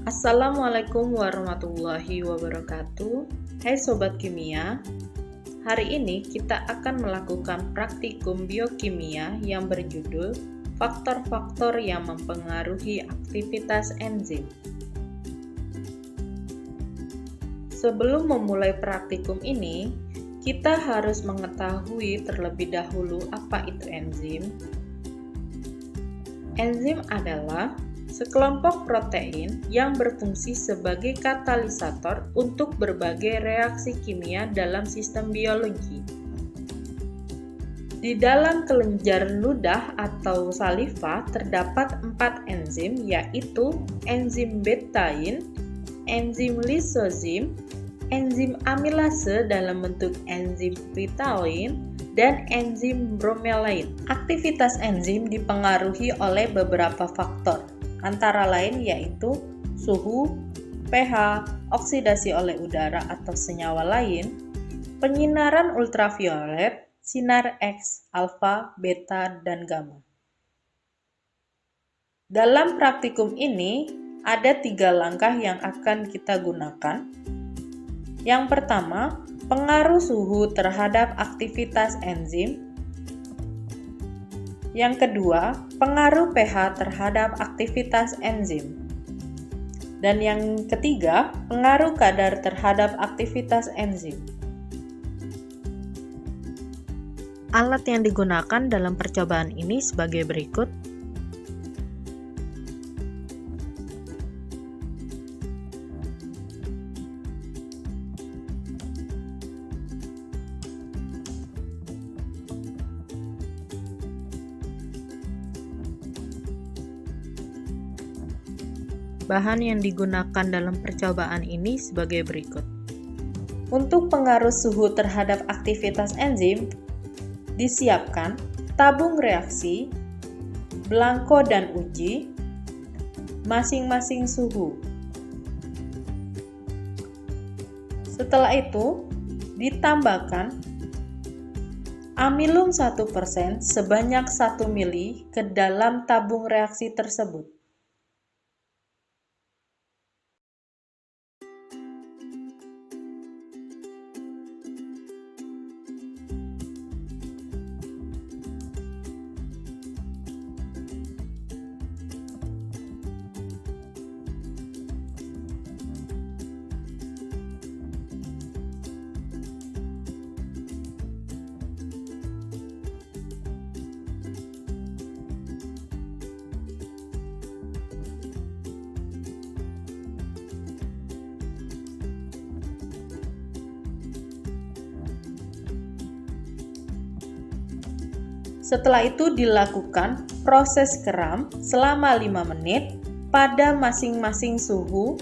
Assalamualaikum warahmatullahi wabarakatuh. Hai Sobat Kimia, hari ini kita akan melakukan praktikum biokimia yang berjudul Faktor-faktor yang mempengaruhi aktivitas enzim. Sebelum memulai praktikum ini, kita harus mengetahui terlebih dahulu apa itu enzim. Enzim adalah sekelompok protein yang berfungsi sebagai katalisator untuk berbagai reaksi kimia dalam sistem biologi. Di dalam kelenjar ludah atau saliva terdapat 4 enzim, yaitu enzim betain, enzim lisozim, enzim amilase dalam bentuk enzim ptyalin, dan enzim bromelain. Aktivitas enzim dipengaruhi oleh beberapa faktor, antara lain yaitu suhu, pH, oksidasi oleh udara atau senyawa lain, penyinaran ultraviolet, sinar X, alfa, beta, dan gamma. Dalam praktikum ini, ada 3 langkah yang akan kita gunakan. Yang pertama, pengaruh suhu terhadap aktivitas enzim. Yang kedua, pengaruh pH terhadap aktivitas enzim. Dan yang ketiga, pengaruh kadar terhadap aktivitas enzim. Alat yang digunakan dalam percobaan ini sebagai berikut. Bahan yang digunakan dalam percobaan ini sebagai berikut. Untuk pengaruh suhu terhadap aktivitas enzim, disiapkan tabung reaksi, belangko dan uji, masing-masing suhu. Setelah itu, ditambahkan amilum 1% sebanyak 1 mili ke dalam tabung reaksi tersebut. Setelah itu dilakukan proses keram selama 5 menit pada masing-masing suhu.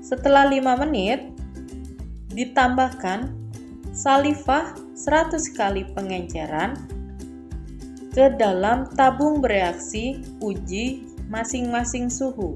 Setelah 5 menit, ditambahkan saliva 100 kali pengenceran ke dalam tabung bereaksi uji masing-masing suhu.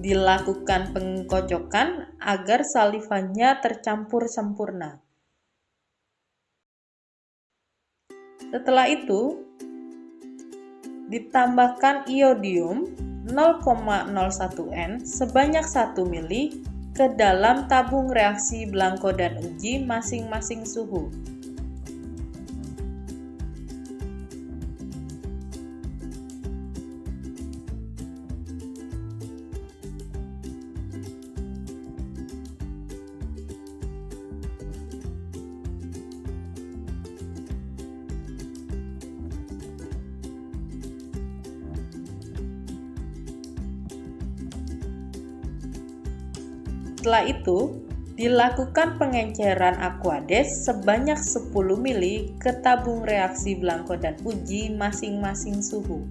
dilakukan pengkocokan agar salivanya tercampur sempurna. Setelah itu, ditambahkan iodium 0,01 N sebanyak 1 mili ke dalam tabung reaksi Blanco dan uji masing-masing suhu. Setelah itu, dilakukan pengenceran Aquades sebanyak 10 mili ke tabung reaksi Blanco dan uji masing-masing suhu.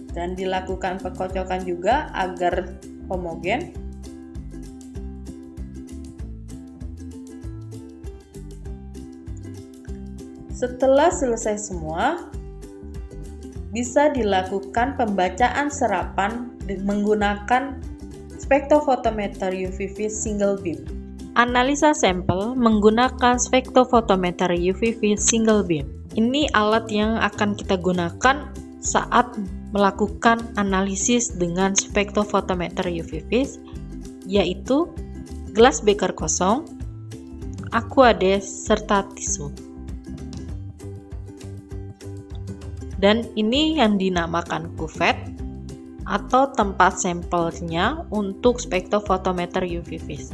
Dan dilakukan pengocokan juga agar homogen. Setelah selesai semua, bisa dilakukan pembacaan serapan menggunakan spektrofotometer UV-Vis single beam. Analisa sampel menggunakan spektrofotometer UV-Vis single beam. Ini alat yang akan kita gunakan saat melakukan analisis dengan spektrofotometer UV-Vis, yaitu gelas beker kosong, Aquades, serta tisu. Dan ini yang dinamakan kuvet atau tempat sampelnya untuk spektrofotometer UV-Vis.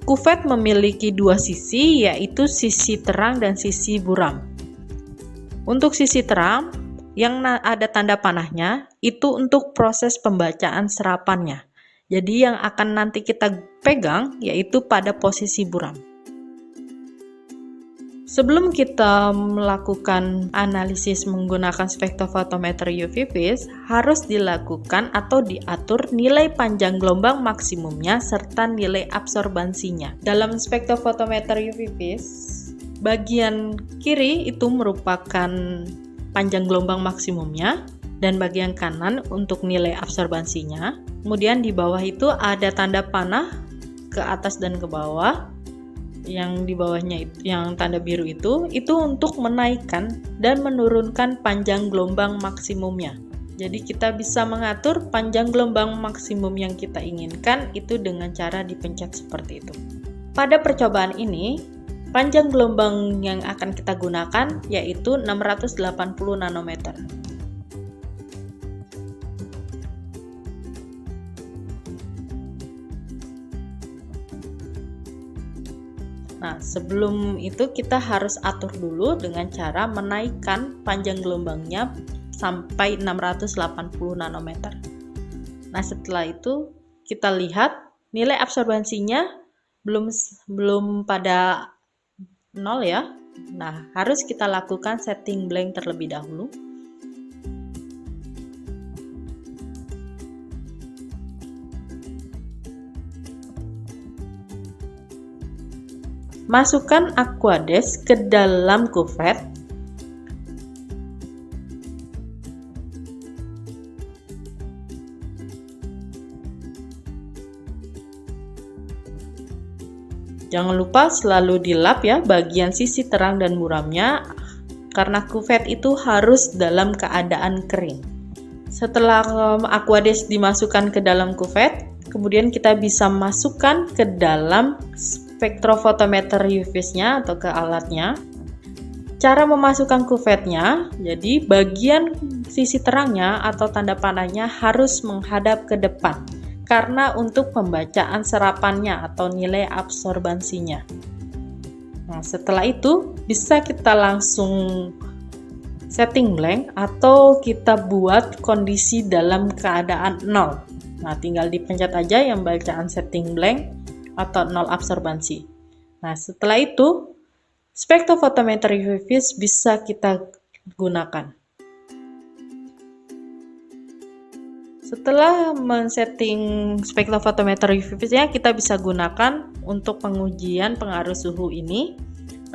Kuvet memiliki dua sisi, yaitu sisi terang dan sisi buram. Untuk sisi terang, yang ada tanda panahnya, itu untuk proses pembacaan serapannya. Jadi yang akan nanti kita pegang, yaitu pada posisi buram. Sebelum kita melakukan analisis menggunakan spektrofotometer UV-Vis, harus dilakukan atau diatur nilai panjang gelombang maksimumnya serta nilai absorbansinya. Dalam spektrofotometer UV-Vis, bagian kiri itu merupakan panjang gelombang maksimumnya, dan bagian kanan untuk nilai absorbansinya. Kemudian di bawah itu ada tanda panah ke atas dan ke bawah. Yang di bawahnya itu, yang tanda biru itu untuk menaikkan dan menurunkan panjang gelombang maksimumnya. Jadi kita bisa mengatur panjang gelombang maksimum yang kita inginkan itu dengan cara dipencet seperti itu. Pada percobaan ini, panjang gelombang yang akan kita gunakan yaitu 680 nanometer. Nah, sebelum itu kita harus atur dulu dengan cara menaikkan panjang gelombangnya sampai 680 nanometer. Nah, setelah itu kita lihat nilai absorbansinya belum pada 0 ya. Nah, harus kita lakukan setting blank terlebih dahulu. Masukkan Aquades ke dalam kuvet. Jangan lupa selalu dilap ya bagian sisi terang dan buramnya, karena kuvet itu harus dalam keadaan kering. Setelah Aquades dimasukkan ke dalam kuvet, kemudian kita bisa masukkan ke dalam spektrofotometer UV-Vis-nya atau ke alatnya. Cara memasukkan kuvetnya, jadi bagian sisi terangnya atau tanda panahnya harus menghadap ke depan. karena untuk pembacaan serapannya atau nilai absorbansinya. Nah, setelah itu bisa kita langsung setting blank atau kita buat kondisi dalam keadaan 0. Nah, tinggal dipencet aja yang bacaan setting blank atau 0 absorbansi. Nah, setelah itu spektrofotometri VIS bisa kita gunakan. Setelah men-setting spektrofotometri VIS-nya, kita bisa gunakan untuk pengujian pengaruh suhu ini.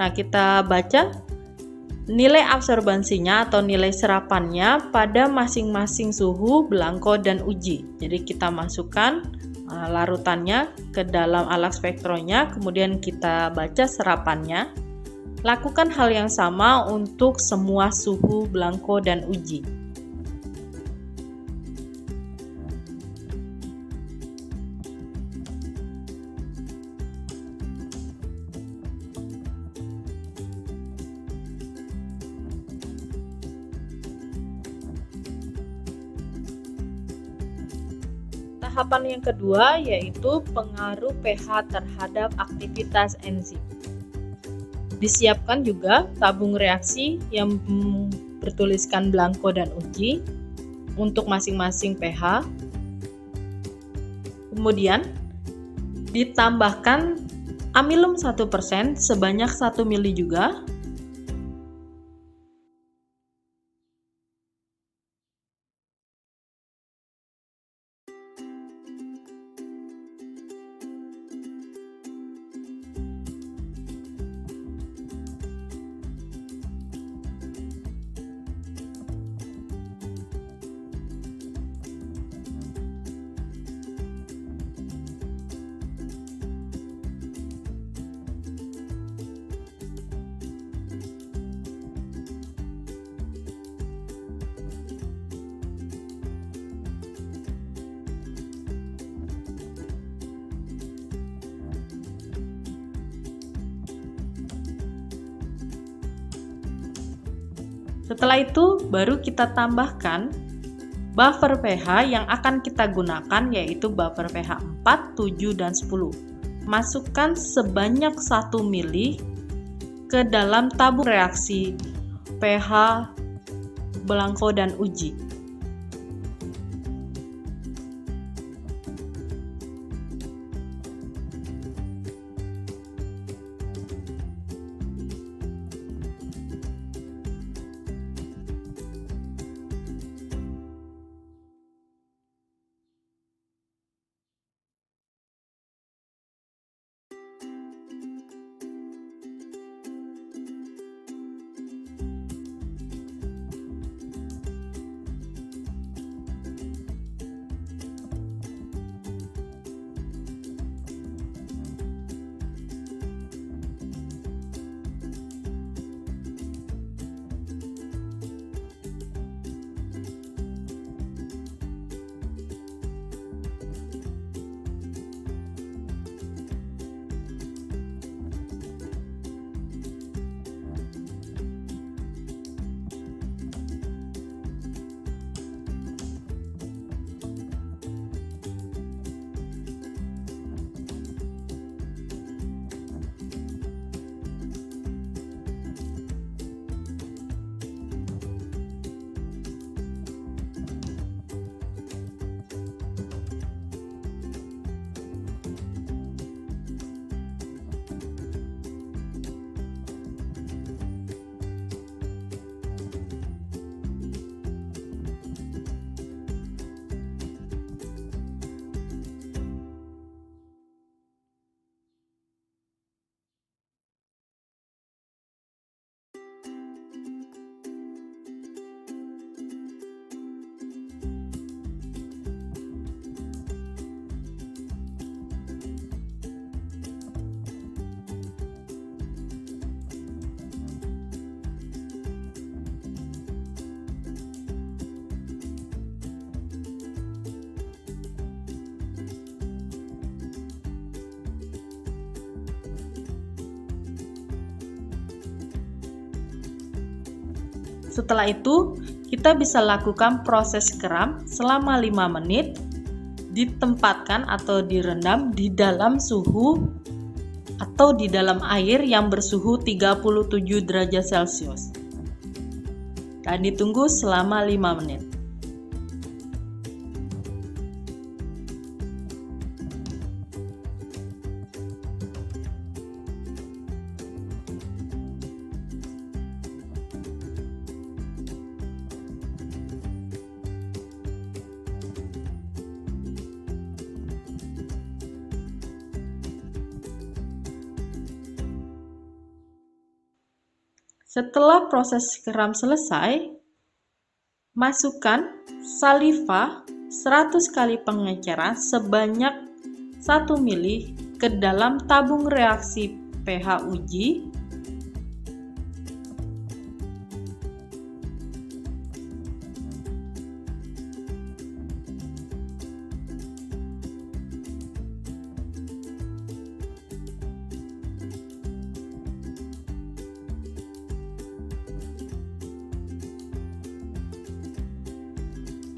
Nah, kita baca nilai absorbansinya atau nilai serapannya pada masing-masing suhu, belangko, dan uji. Jadi kita masukkan larutannya ke dalam alat spektronya, kemudian kita baca serapannya. Lakukan hal yang sama untuk semua suhu, belangko, dan uji. Tahapan yang kedua yaitu pengaruh pH terhadap aktivitas enzim. Disiapkan juga tabung reaksi yang bertuliskan belangko dan uji untuk masing-masing pH. Kemudian ditambahkan amilum 1% sebanyak 1 mili juga. Setelah itu baru kita tambahkan buffer pH yang akan kita gunakan, yaitu buffer pH 4, 7, dan 10. Masukkan sebanyak 1 mili ke dalam tabung reaksi pH, belangko, dan uji. Setelah itu, kita bisa lakukan proses keram selama 5 menit ditempatkan atau direndam di dalam suhu atau di dalam air yang bersuhu 37 derajat Celcius dan ditunggu selama 5 menit. Setelah proses keram selesai, masukkan saliva 100 kali pengenceran sebanyak 1 ml ke dalam tabung reaksi pH uji .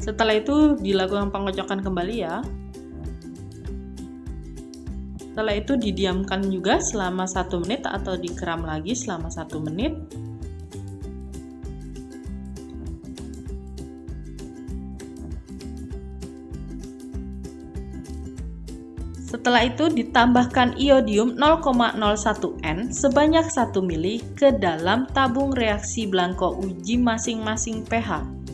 Setelah itu dilakukan pengocokan kembali ya. Setelah itu didiamkan juga selama 1 menit atau dikeram lagi selama 1 menit. Setelah itu ditambahkan iodium 0,01 N sebanyak 1 ml ke dalam tabung reaksi blanko uji masing-masing pH.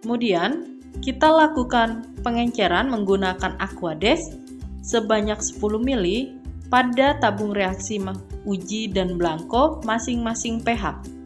Kemudian, kita lakukan pengenceran menggunakan Aquades sebanyak 10 ml pada tabung reaksi uji dan blanko masing-masing pH.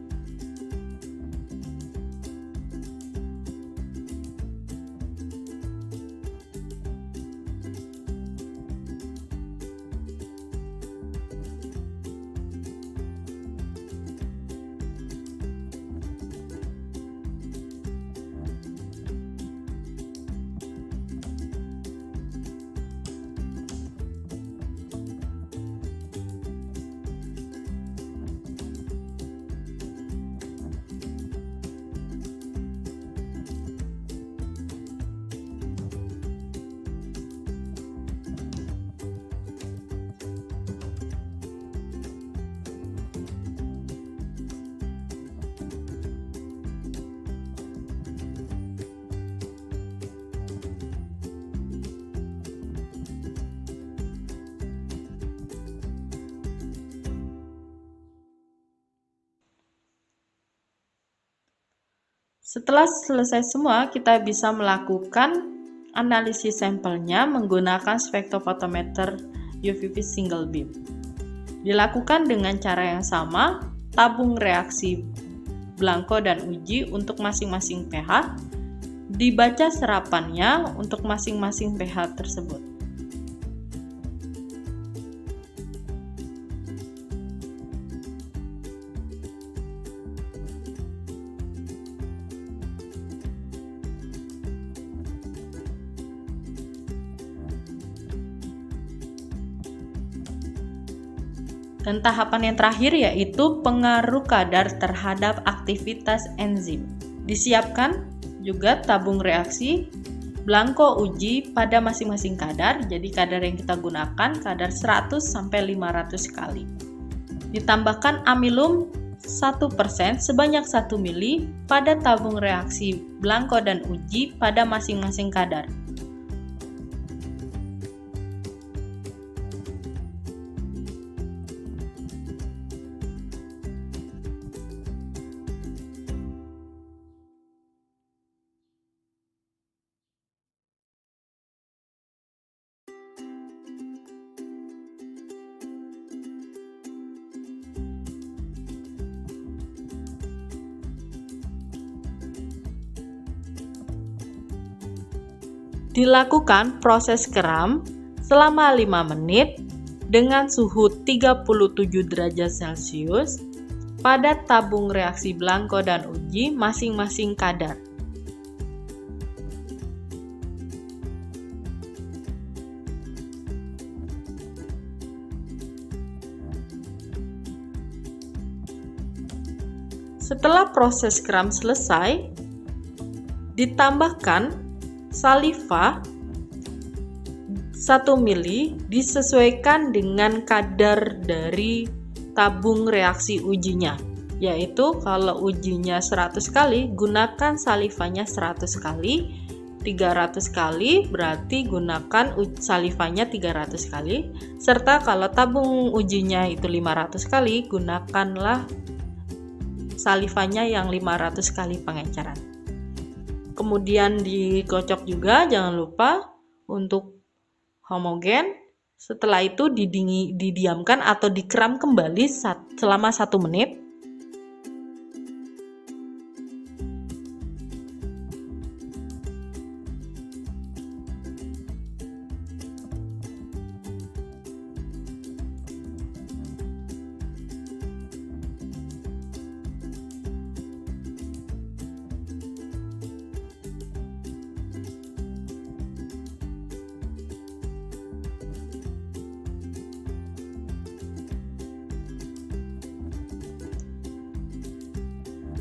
Setelah selesai semua, kita bisa melakukan analisis sampelnya menggunakan spektrofotometer UV single beam. Dilakukan dengan cara yang sama, tabung reaksi blanko dan uji untuk masing-masing pH, dibaca serapannya untuk masing-masing pH tersebut. Dan tahapan yang terakhir yaitu pengaruh kadar terhadap aktivitas enzim. Disiapkan juga tabung reaksi blanko uji pada masing-masing kadar. Jadi kadar yang kita gunakan kadar 100 sampai 500 kali. Ditambahkan amilum 1% sebanyak 1 ml pada tabung reaksi blanko dan uji pada masing-masing kadar. Dilakukan proses keram selama 5 menit dengan suhu 37 derajat Celcius pada tabung reaksi Blanco dan uji masing-masing kadar. Setelah proses kram selesai, ditambahkan saliva 1 ml disesuaikan dengan kadar dari tabung reaksi ujinya, yaitu kalau ujinya 100 kali, gunakan salivanya 100 kali, 300 kali berarti gunakan salivanya 300 kali, serta kalau tabung ujinya itu 500 kali, gunakanlah salivanya yang 500 kali pengenceran. Kemudian dikocok juga, jangan lupa untuk homogen. Setelah itu didiamkan atau dikeram kembali selama 1 menit.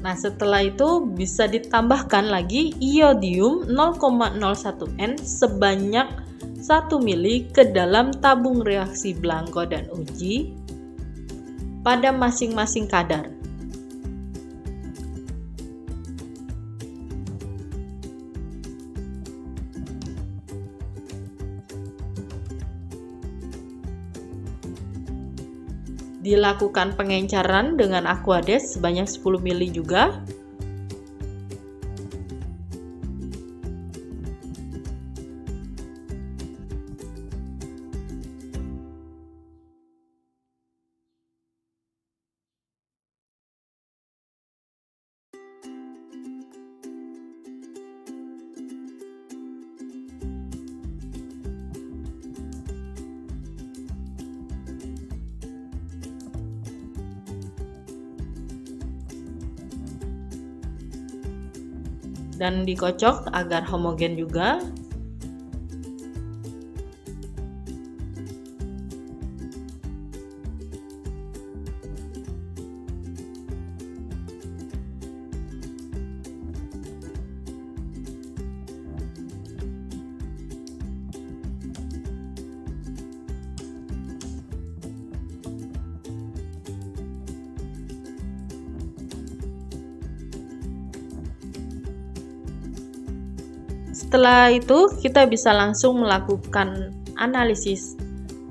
Nah, setelah itu bisa ditambahkan lagi iodium 0,01 N sebanyak 1 ml ke dalam tabung reaksi Blanco dan uji pada masing-masing kadar. Dilakukan pengenceran dengan Aquades sebanyak 10 ml juga. Dan dikocok agar homogen juga. Setelah itu kita bisa langsung melakukan analisis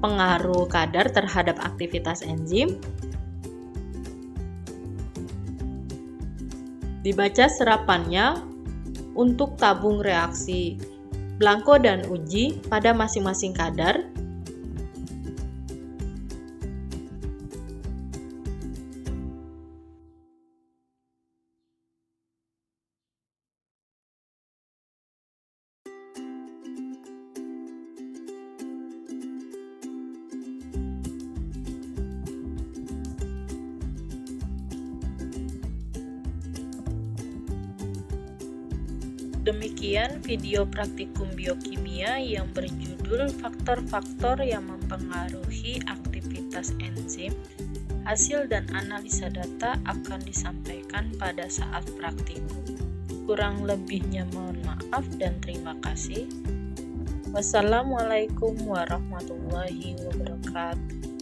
pengaruh kadar terhadap aktivitas enzim. Dibaca serapannya untuk tabung reaksi Blanco dan uji pada masing-masing kadar. Demikian video praktikum biokimia yang berjudul faktor-faktor yang mempengaruhi aktivitas enzim. Hasil dan analisa data akan disampaikan pada saat praktikum. Kurang lebihnya mohon maaf dan terima kasih. Wassalamualaikum warahmatullahi wabarakatuh.